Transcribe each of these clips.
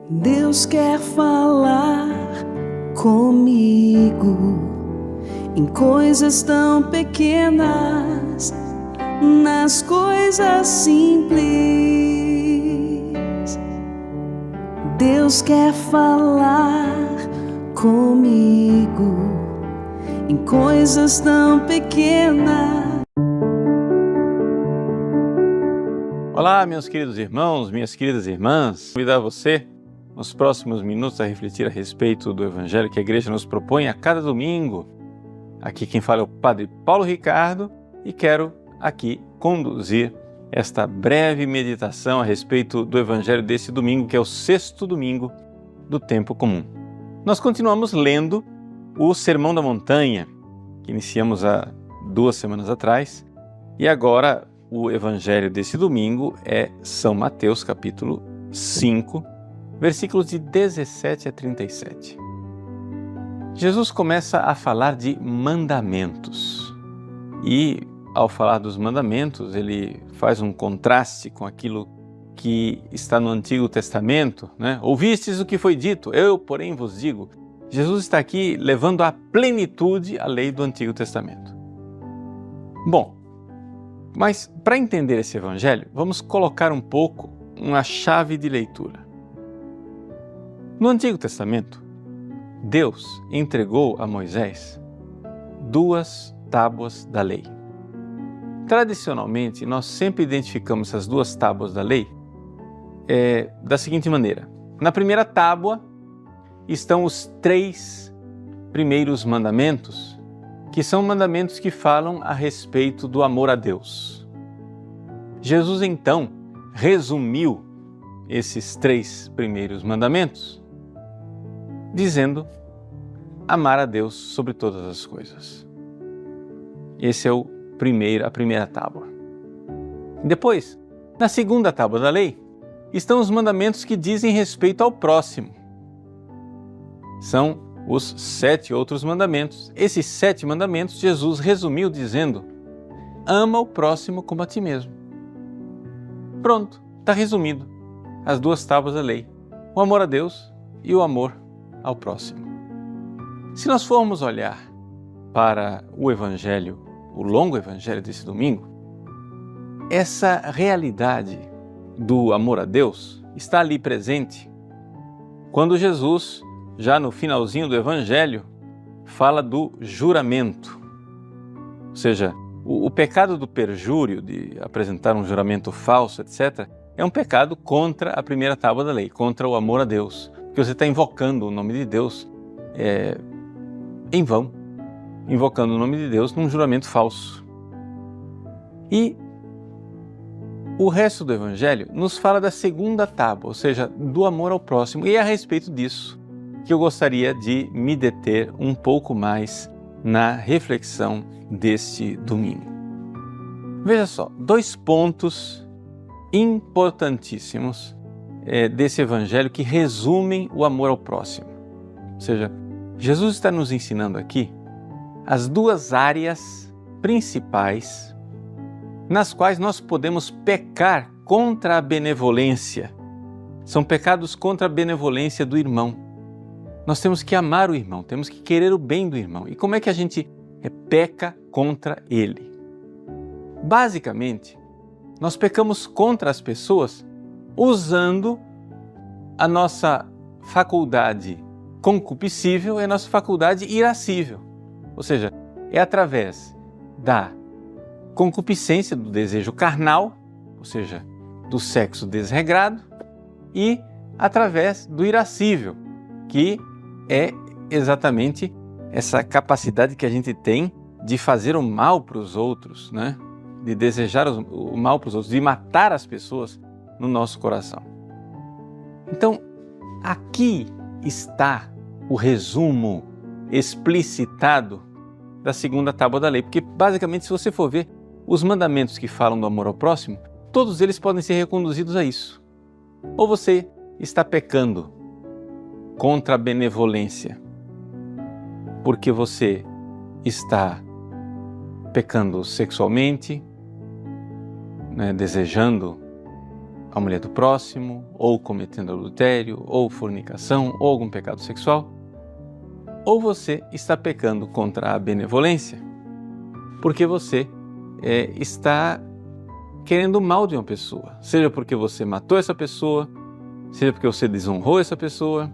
Deus quer falar comigo em coisas tão pequenas, nas coisas simples. Deus quer falar comigo em coisas tão pequenas. Olá, meus queridos irmãos, minhas queridas irmãs. Convidar você nos próximos minutos a refletir a respeito do Evangelho que a Igreja nos propõe a cada domingo. Aqui quem fala é o Padre Paulo Ricardo e quero aqui conduzir esta breve meditação a respeito do Evangelho desse domingo, que é o 6º domingo do tempo comum. Nós continuamos lendo o Sermão da Montanha, que iniciamos há 2 semanas atrás, e agora o Evangelho desse domingo é São Mateus, capítulo 5, versículos de 17 a 37. Jesus começa a falar de mandamentos e, ao falar dos mandamentos, ele faz um contraste com aquilo que está no Antigo Testamento, né? Ouvistes o que foi dito, eu, porém, vos digo. Jesus está aqui levando à plenitude a lei do Antigo Testamento. Bom, mas para entender esse Evangelho, vamos colocar um pouco uma chave de leitura. No Antigo Testamento, Deus entregou a Moisés 2 tábuas da lei. Tradicionalmente, nós sempre identificamos essas 2 tábuas da lei da seguinte maneira. Na primeira tábua estão os 3 primeiros mandamentos, que são mandamentos que falam a respeito do amor a Deus. Jesus, então, resumiu esses 3 primeiros mandamentos, dizendo amar a Deus sobre todas as coisas. Esse é a primeira tábua. Depois, na segunda tábua da lei, estão os mandamentos que dizem respeito ao próximo. São os 7 outros mandamentos. Esses 7 mandamentos Jesus resumiu dizendo: ama o próximo como a ti mesmo. Pronto, está resumido as 2 tábuas da lei: o amor a Deus e o amor ao próximo. Se nós formos olhar para o Evangelho, o longo Evangelho desse domingo, essa realidade do amor a Deus está ali presente quando Jesus, já no finalzinho do Evangelho, fala do juramento. Ou seja, o pecado do perjúrio, de apresentar um juramento falso, etc., é um pecado contra a primeira tábua da lei, contra o amor a Deus. Porque você está invocando o nome de Deus em vão, invocando o nome de Deus num juramento falso. E o resto do Evangelho nos fala da segunda tábua, ou seja, do amor ao próximo. E é a respeito disso que eu gostaria de me deter um pouco mais na reflexão deste domingo. Veja só, 2 pontos importantíssimos desse Evangelho que resumem o amor ao próximo. Ou seja, Jesus está nos ensinando aqui as 2 áreas principais nas quais nós podemos pecar contra a benevolência. São pecados contra a benevolência do irmão. Nós temos que amar o irmão, temos que querer o bem do irmão. E como é que a gente peca contra ele? Basicamente, nós pecamos contra as pessoas usando a nossa faculdade concupiscível e a nossa faculdade irascível. Ou seja, é através da concupiscência, do desejo carnal, ou seja, do sexo desregrado, e através do irascível, que é exatamente essa capacidade que a gente tem de fazer o mal para os outros, né? De desejar o mal para os outros, de matar as pessoas no nosso coração. Então, aqui está o resumo explicitado da segunda tábua da lei, porque basicamente, se você for ver, os mandamentos que falam do amor ao próximo, todos eles podem ser reconduzidos a isso. Ou você está pecando contra a benevolência, porque você está pecando sexualmente, né, desejando a mulher do próximo, ou cometendo adultério, ou fornicação, ou algum pecado sexual, ou você está pecando contra a benevolência, porque você está querendo o mal de uma pessoa, seja porque você matou essa pessoa, seja porque você desonrou essa pessoa,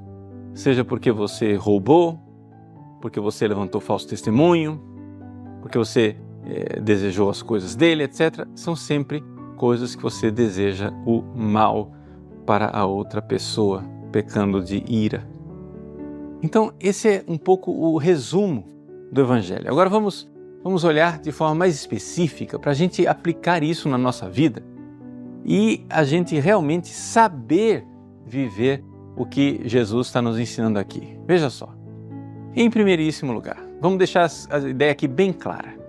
seja porque você roubou, porque você levantou falso testemunho, porque você desejou as coisas dele, etc. São sempre coisas que você deseja o mal para a outra pessoa, pecando de ira. Então, esse é um pouco o resumo do Evangelho. Agora vamos olhar de forma mais específica para a gente aplicar isso na nossa vida e a gente realmente saber viver o que Jesus está nos ensinando aqui. Veja só, em primeiríssimo lugar, vamos deixar a ideia aqui bem clara.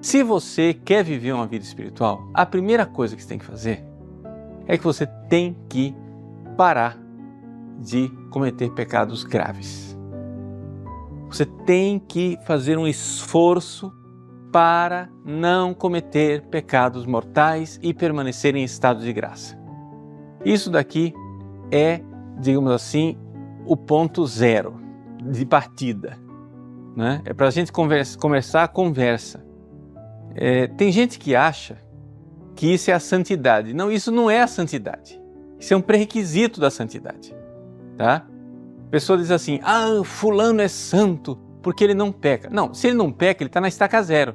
Se você quer viver uma vida espiritual, a primeira coisa que você tem que fazer é que você tem que parar de cometer pecados graves. Você tem que fazer um esforço para não cometer pecados mortais e permanecer em estado de graça. Isso daqui é, digamos assim, o ponto zero de partida, né? É para a gente começar a conversa. Tem gente que acha que isso é a santidade. Não, isso não é a santidade. Isso é um pré-requisito da santidade. Tá? A pessoa diz assim, fulano é santo porque ele não peca. Não, se ele não peca, ele está na estaca zero.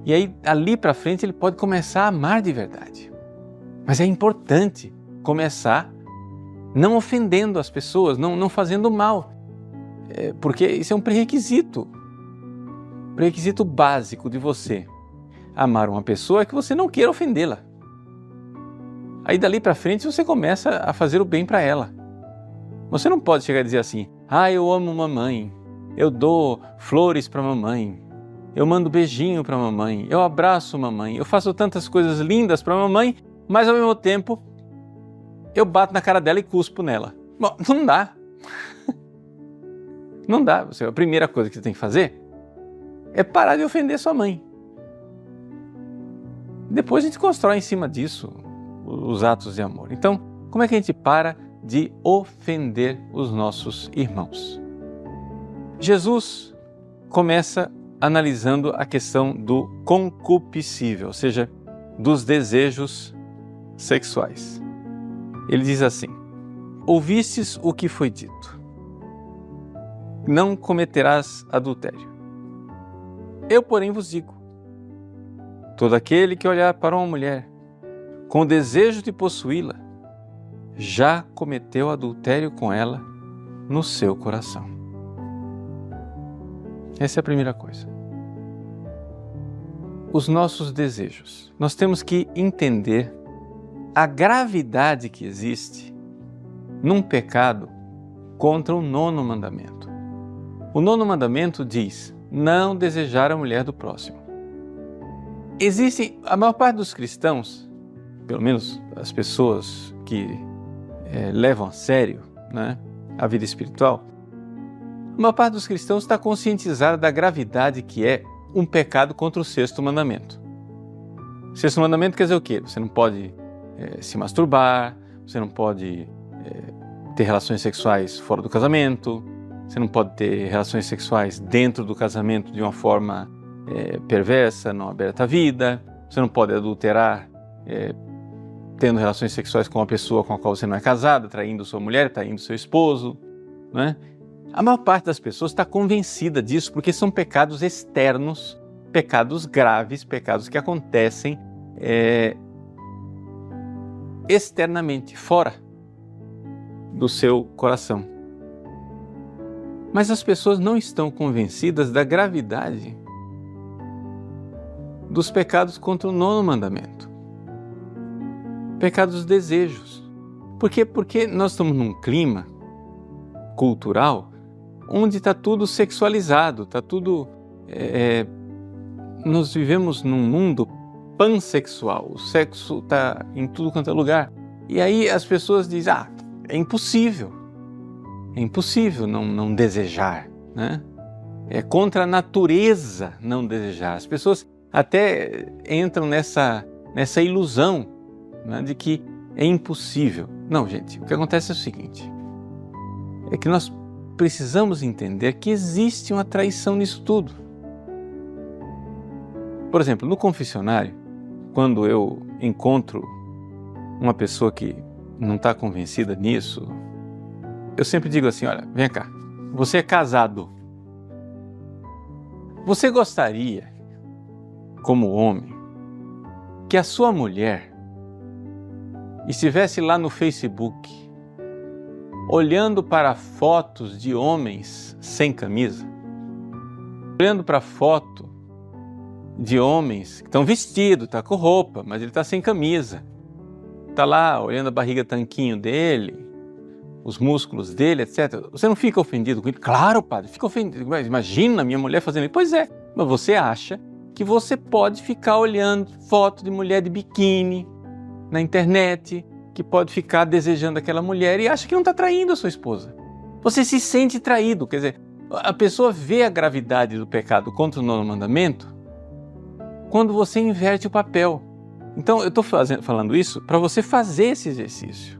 E aí, ali para frente, ele pode começar a amar de verdade. Mas é importante começar não ofendendo as pessoas, não fazendo mal. Porque isso é um pré-requisito. Pré-requisito básico de você amar uma pessoa é que você não queira ofendê-la. Aí dali para frente você começa a fazer o bem para ela. Você não pode chegar a dizer assim, eu amo mamãe, eu dou flores para mamãe, eu mando beijinho para mamãe, eu abraço mamãe, eu faço tantas coisas lindas para mamãe, mas ao mesmo tempo eu bato na cara dela e cuspo nela. Bom, não dá. Não dá. A primeira coisa que você tem que fazer é parar de ofender sua mãe. Depois a gente constrói em cima disso os atos de amor. Então, como é que a gente para de ofender os nossos irmãos? Jesus começa analisando a questão do concupiscível, ou seja, dos desejos sexuais. Ele diz assim, ouvistes o que foi dito, não cometerás adultério. Eu, porém, vos digo, todo aquele que olhar para uma mulher com o desejo de possuí-la, já cometeu adultério com ela no seu coração. Essa é a primeira coisa. Os nossos desejos. Nós temos que entender a gravidade que existe num pecado contra o 9º mandamento. O 9º mandamento diz, não desejar a mulher do próximo. A maior parte dos cristãos, pelo menos as pessoas que levam a sério, né, a vida espiritual, a maior parte dos cristãos está conscientizada da gravidade que é um pecado contra o 6º mandamento. O 6º mandamento quer dizer o quê? Você não pode se masturbar, você não pode ter relações sexuais fora do casamento, você não pode ter relações sexuais dentro do casamento de uma forma perversa, não aberta à vida, você não pode adulterar tendo relações sexuais com uma pessoa com a qual você não é casado, traindo sua mulher, traindo seu esposo, né? A maior parte das pessoas está convencida disso porque são pecados externos, pecados graves, pecados que acontecem externamente, fora do seu coração. Mas as pessoas não estão convencidas da gravidade dos pecados contra o 9º mandamento. Pecados dos desejos. Por quê? Porque nós estamos num clima cultural onde está tudo sexualizado, está tudo... nós vivemos num mundo pansexual, o sexo está em tudo quanto é lugar. E aí as pessoas dizem, é impossível não desejar, né? É contra a natureza não desejar. As pessoas até entram nessa ilusão né, de que é impossível. Não, gente, o que acontece é o seguinte, é que nós precisamos entender que existe uma traição nisso tudo. Por exemplo, no confessionário, quando eu encontro uma pessoa que não está convencida nisso, eu sempre digo assim, olha, vem cá, você é casado. Você gostaria, como homem, que a sua mulher estivesse lá no Facebook, olhando para fotos de homens sem camisa, olhando para foto de homens que estão vestidos, está com roupa, mas ele está sem camisa, está lá olhando a barriga tanquinho dele, os músculos dele, etc. Você não fica ofendido com ele? Claro, padre, fica ofendido. Mas imagina minha mulher fazendo isso. Pois é, mas você acha que você pode ficar olhando foto de mulher de biquíni na internet, que pode ficar desejando aquela mulher e acha que não está traindo a sua esposa. Você se sente traído, quer dizer, a pessoa vê a gravidade do pecado contra o nono mandamento quando você inverte o papel. Então eu estou falando isso para você fazer esse exercício.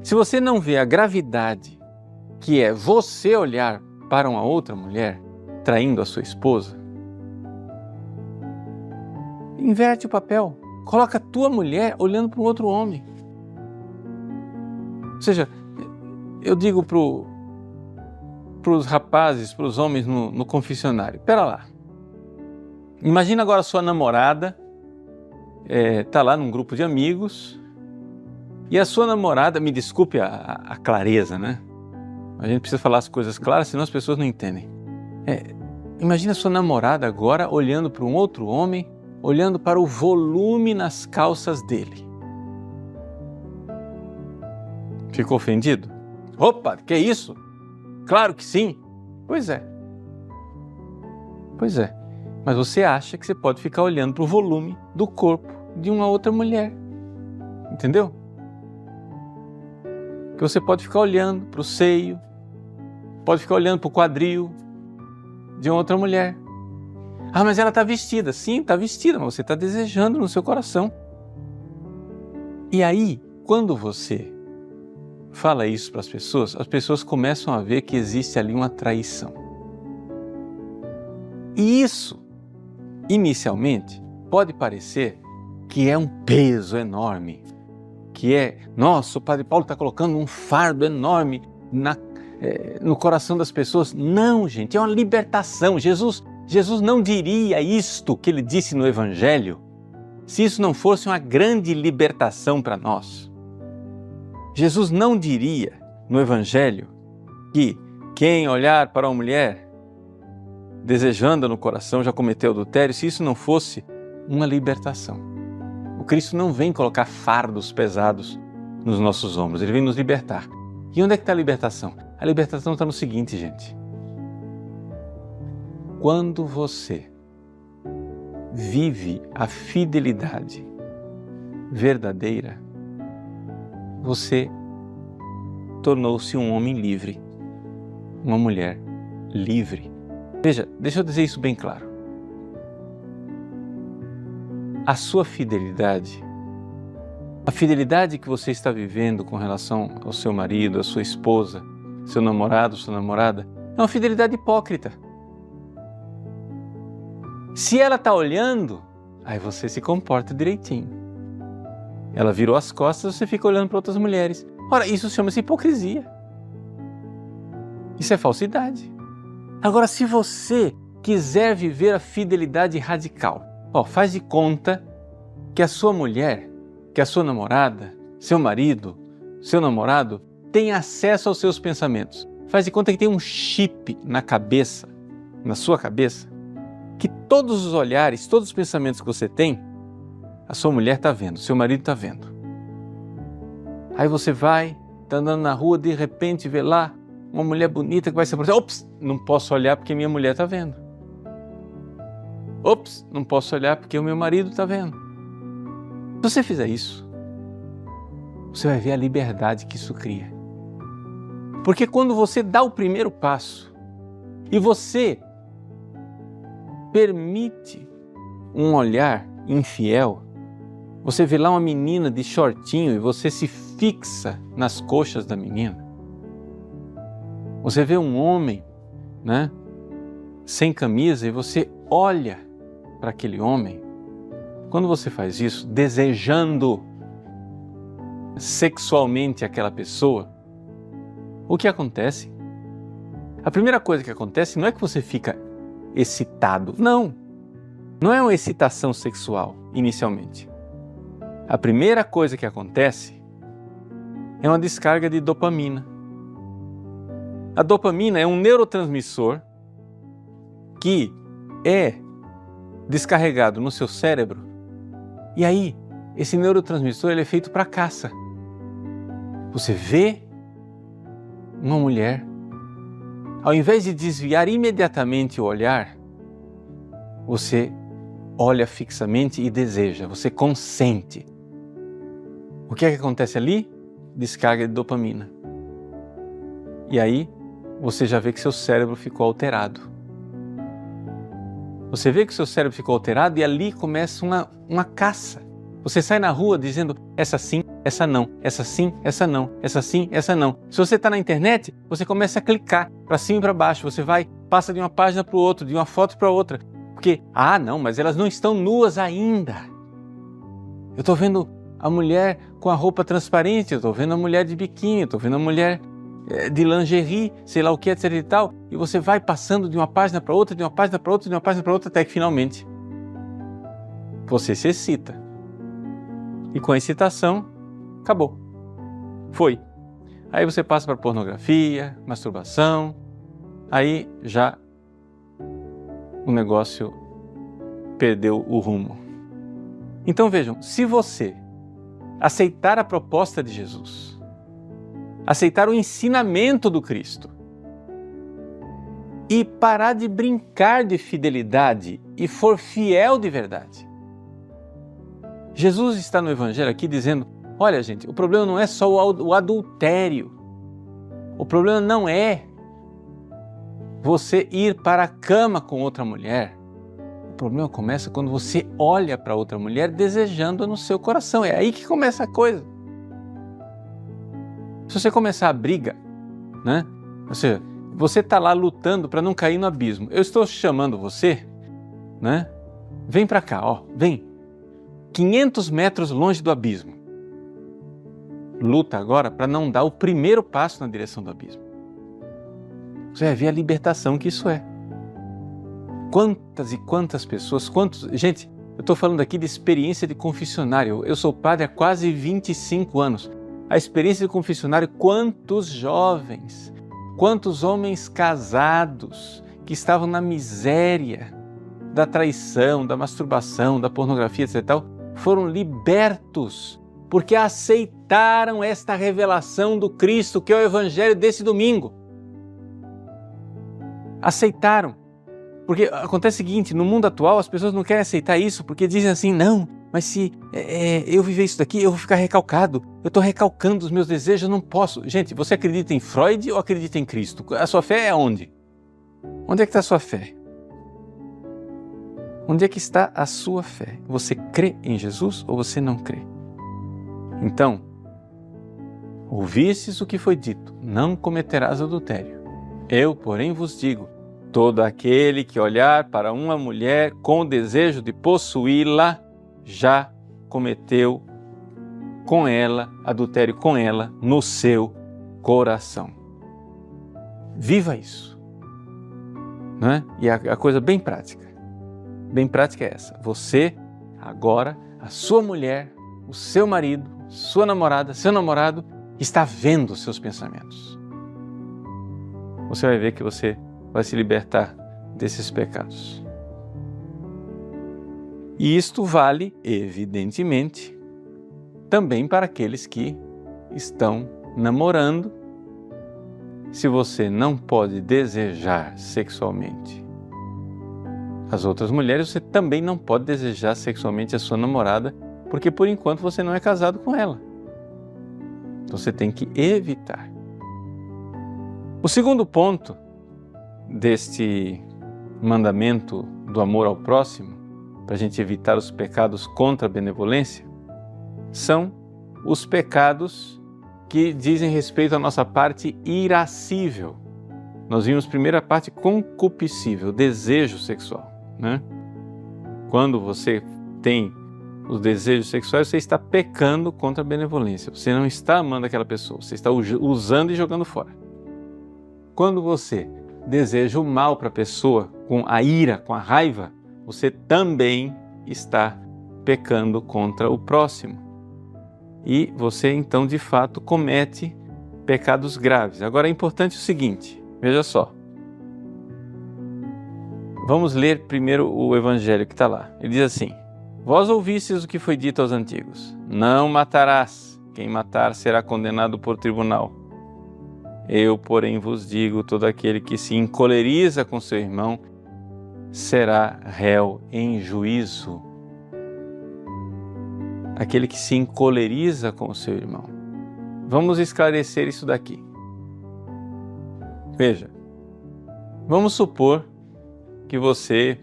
Se você não vê a gravidade que é você olhar para uma outra mulher traindo a sua esposa, inverte o papel. Coloca a tua mulher olhando para um outro homem. Ou seja, eu digo para os rapazes, para os homens no confessionário, pera lá, imagina agora a sua namorada está lá num grupo de amigos e a sua namorada, me desculpe a clareza, né? A gente precisa falar as coisas claras, senão as pessoas não entendem. Imagina a sua namorada agora olhando para um outro homem, olhando para o volume nas calças dele. Ficou ofendido? Opa, que é isso? Claro que sim. Pois é. Pois é. Mas você acha que você pode ficar olhando para o volume do corpo de uma outra mulher. Entendeu? Que você pode ficar olhando para o seio, pode ficar olhando para o quadril de uma outra mulher. Ah, mas ela está vestida. Sim, está vestida, mas você está desejando no seu coração. E aí, quando você fala isso para as pessoas começam a ver que existe ali uma traição. E isso, inicialmente, pode parecer que é um peso enorme, que é, nossa, o Padre Paulo está colocando um fardo enorme no coração das pessoas. Não, gente, é uma libertação. Jesus não diria isto que ele disse no Evangelho se isso não fosse uma grande libertação para nós. Jesus não diria no Evangelho que quem olhar para uma mulher desejando no coração já cometeu adultério, se isso não fosse uma libertação. O Cristo não vem colocar fardos pesados nos nossos ombros, ele vem nos libertar. E onde é que está a libertação? A libertação está no seguinte, gente. Quando você vive a fidelidade verdadeira, você tornou-se um homem livre, uma mulher livre. Veja, deixa eu dizer isso bem claro. A sua fidelidade, a fidelidade que você está vivendo com relação ao seu marido, à sua esposa, seu namorado, sua namorada, é uma fidelidade hipócrita. Se ela está olhando, aí você se comporta direitinho. Ela virou as costas, você fica olhando para outras mulheres. Ora, isso chama-se hipocrisia. Isso é falsidade. Agora, se você quiser viver a fidelidade radical, faz de conta que a sua mulher, que a sua namorada, seu marido, seu namorado, tem acesso aos seus pensamentos. Faz de conta que tem um chip na cabeça, na sua cabeça, que todos os olhares, todos os pensamentos que você tem, a sua mulher está vendo, seu marido está vendo. Aí você vai, está andando na rua, de repente vê lá uma mulher bonita que vai se aproximar. Ops, não posso olhar porque minha mulher está vendo. Ops, não posso olhar porque o meu marido está vendo. Se você fizer isso, você vai ver a liberdade que isso cria. Porque quando você dá o primeiro passo e você permite um olhar infiel, Você vê lá uma menina de shortinho e você se fixa nas coxas da menina. Você vê um homem, né, sem camisa e você olha para aquele homem. Quando você faz isso, desejando sexualmente aquela pessoa, o que acontece? A primeira coisa que acontece não é que você fica excitado. Não é uma excitação sexual inicialmente. A primeira coisa que acontece é uma descarga de dopamina. A dopamina é um neurotransmissor que é descarregado no seu cérebro. E aí, esse neurotransmissor ele é feito para caça. Você vê uma mulher, ao invés de desviar imediatamente o olhar, você olha fixamente e deseja, você consente. O que é que acontece ali? Descarga de dopamina. E aí, você já vê que seu cérebro ficou alterado. Você vê que seu cérebro ficou alterado e ali começa uma caça. Você sai na rua dizendo, essa sim, essa não, essa sim, essa não, essa sim, essa não. Se você está na internet, você começa a clicar para cima e para baixo. Você passa de uma página para o outro, de uma foto para outra. Porque, não, mas elas não estão nuas ainda. Eu estou vendo a mulher com a roupa transparente, eu estou vendo a mulher de biquíni, eu estou vendo a mulher de lingerie, sei lá o que, etc e tal. E você vai passando de uma página para outra, de uma página para outra, de uma página para outra, até que finalmente você se excita. E com a excitação, acabou. Foi. Aí você passa para pornografia, masturbação, aí já o negócio perdeu o rumo. Então vejam, se você aceitar a proposta de Jesus, aceitar o ensinamento do Cristo e parar de brincar de fidelidade e for fiel de verdade. Jesus está no Evangelho aqui dizendo, olha gente, o problema não é só o adultério. O problema não é você ir para a cama com outra mulher. O problema começa quando você olha para outra mulher desejando no seu coração. É aí que começa a coisa. Se você começar a briga, né? Ou seja, você está lá lutando para não cair no abismo. Eu estou chamando você, né? Vem para cá, ó, vem. 500 metros longe do abismo. Luta agora para não dar o primeiro passo na direção do abismo. Você vai ver a libertação que isso é. Quantas e quantas pessoas, Gente, eu estou falando aqui de experiência de confessionário. Eu sou padre há quase 25 anos. A experiência de confessionário, quantos jovens, quantos homens casados que estavam na miséria da traição, da masturbação, da pornografia, etc. foram libertos porque aceitaram esta revelação do Cristo, que é o Evangelho desse domingo. Aceitaram. Porque acontece o seguinte, no mundo atual as pessoas não querem aceitar isso porque dizem assim, não, mas se eu viver isso daqui, eu vou ficar recalcado. Eu estou recalcando os meus desejos, eu não posso. Gente, você acredita em Freud ou acredita em Cristo? A sua fé é onde? Onde é que está a sua fé? Onde é que está a sua fé? Você crê em Jesus ou você não crê? Então, ouvistes o que foi dito, não cometerás adultério. Eu, porém, vos digo, todo aquele que olhar para uma mulher com o desejo de possuí-la, já cometeu com ela, adultério com ela, no seu coração. Viva isso. Não é? E a coisa bem prática é essa. Você, agora, a sua mulher, o seu marido, sua namorada, seu namorado, está vendo os seus pensamentos. Você vai ver que você vai se libertar desses pecados. E isto vale, evidentemente, também para aqueles que estão namorando. Se você não pode desejar sexualmente as outras mulheres, você também não pode desejar sexualmente a sua namorada, porque por enquanto você não é casado com ela. Então você tem que evitar. O segundo ponto deste mandamento do amor ao próximo, para a gente evitar os pecados contra a benevolência, são os pecados que dizem respeito à nossa parte irascível. Nós vimos primeiro a parte concupiscível, desejo sexual, né? Quando você tem os desejos sexuais, você está pecando contra a benevolência. Você não está amando aquela pessoa, você está usando e jogando fora. Quando você deseja o mal para a pessoa, com a ira, com a raiva, você também está pecando contra o próximo. E você, então, de fato, comete pecados graves. Agora, é importante o seguinte, veja só. Vamos ler primeiro o Evangelho que está lá. Ele diz assim: Vós ouvistes o que foi dito aos antigos: Não matarás, quem matar será condenado por tribunal. Eu, porém, vos digo, todo aquele que se encoleriza com seu irmão será réu em juízo. Aquele que se encoleriza com o seu irmão. Vamos esclarecer isso daqui. Veja, vamos supor que você...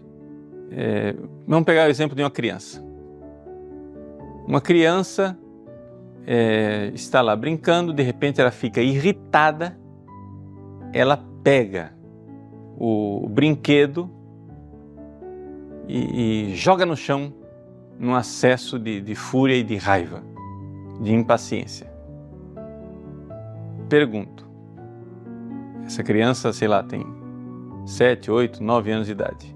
vamos pegar o exemplo de uma criança. Uma criança está lá brincando, de repente ela fica irritada, ela pega o brinquedo e joga no chão num acesso de fúria e de raiva, de impaciência. Pergunto, essa criança, sei lá, tem 7, 8, 9 anos de idade.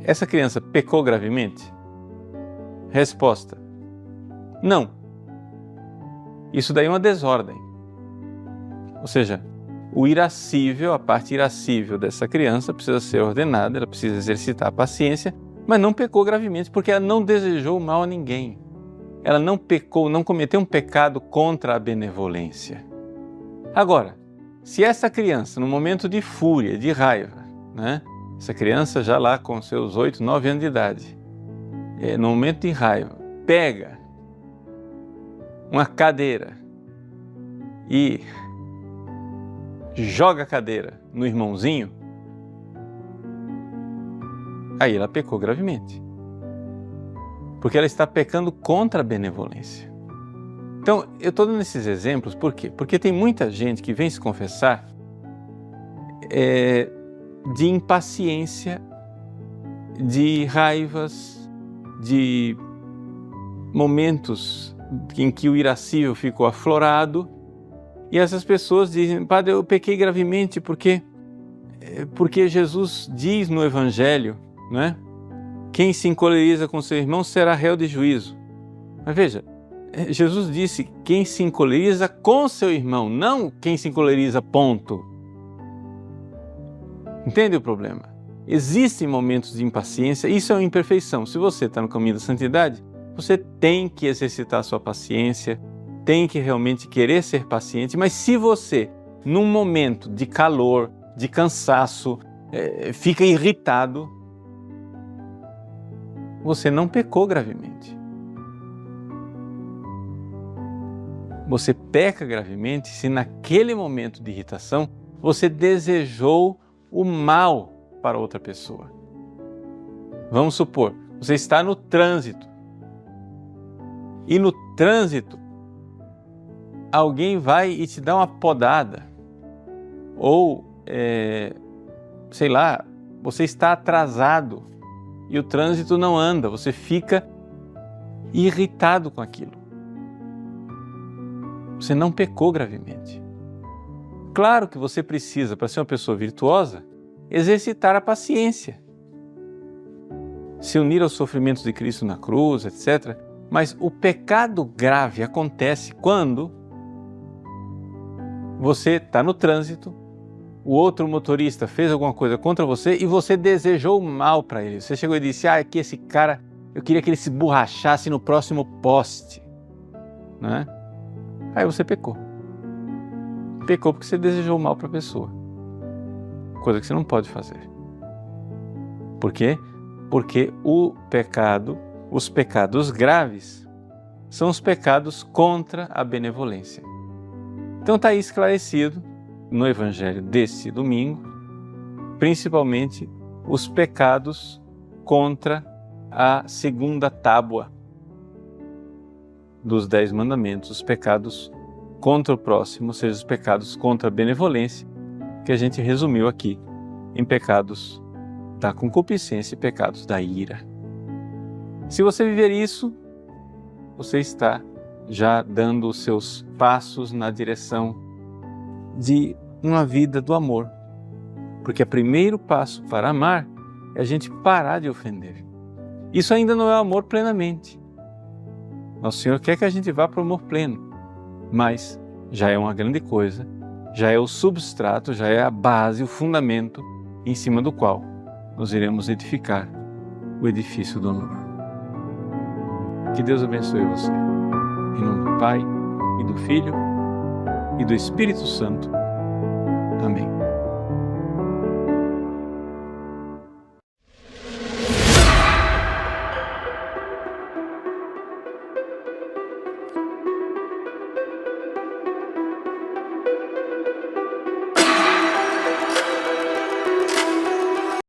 Essa criança pecou gravemente? Resposta: não. Isso daí é uma desordem. Ou seja, o irascível, a parte irascível dessa criança precisa ser ordenada, ela precisa exercitar a paciência, mas não pecou gravemente porque ela não desejou mal a ninguém. Ela não pecou, não cometeu um pecado contra a benevolência. Agora, se essa criança, no momento de fúria, de raiva, né? Essa criança já lá com seus 8, 9 anos de idade, no momento de raiva, pega uma cadeira e joga a cadeira no irmãozinho, aí ela pecou gravemente. Porque ela está pecando contra a benevolência. Então, eu estou dando esses exemplos, por quê? Porque tem muita gente que vem se confessar de impaciência, de raivas, de momentos em que o irascível ficou aflorado, e essas pessoas dizem: Padre, eu pequei gravemente porque Jesus diz no Evangelho, né? Quem se encoleriza com seu irmão será réu de juízo. Mas veja, Jesus disse quem se encoleriza com seu irmão, não quem se encoleriza, ponto. Entende o problema? Existem momentos de impaciência, isso é uma imperfeição. Se você está no caminho da santidade, você tem que exercitar a sua paciência, tem que realmente querer ser paciente, mas se você, num momento de calor, de cansaço, fica irritado, você não pecou gravemente. Você peca gravemente se naquele momento de irritação você desejou o mal para outra pessoa. Vamos supor, você está no trânsito e no trânsito alguém vai e te dá uma podada ou, sei lá, você está atrasado e o trânsito não anda, você fica irritado com aquilo. Você não pecou gravemente. Claro que você precisa, para ser uma pessoa virtuosa, exercitar a paciência, se unir aos sofrimentos de Cristo na cruz, etc. Mas o pecado grave acontece quando você está no trânsito, o outro motorista fez alguma coisa contra você e você desejou mal para ele. Você chegou e disse: é que esse cara, eu queria que ele se borrachasse no próximo poste, né? Aí você pecou. Pecou porque você desejou mal para a pessoa. Coisa que você não pode fazer. Por quê? Porque os pecados graves, são os pecados contra a benevolência. Então está aí esclarecido no Evangelho desse domingo, principalmente os pecados contra a segunda tábua, dos 10 mandamentos, os pecados contra o próximo, ou seja, os pecados contra a benevolência, que a gente resumiu aqui em pecados da concupiscência e pecados da ira. Se você viver isso, você está já dando os seus passos na direção de uma vida do amor. Porque o primeiro passo para amar é a gente parar de ofender. Isso ainda não é amor plenamente. Nosso Senhor quer que a gente vá para o amor pleno, mas já é uma grande coisa, já é o substrato, já é a base, o fundamento em cima do qual nós iremos edificar o edifício do amor. Que Deus abençoe você. Em nome do Pai, e do Filho, e do Espírito Santo. Amém.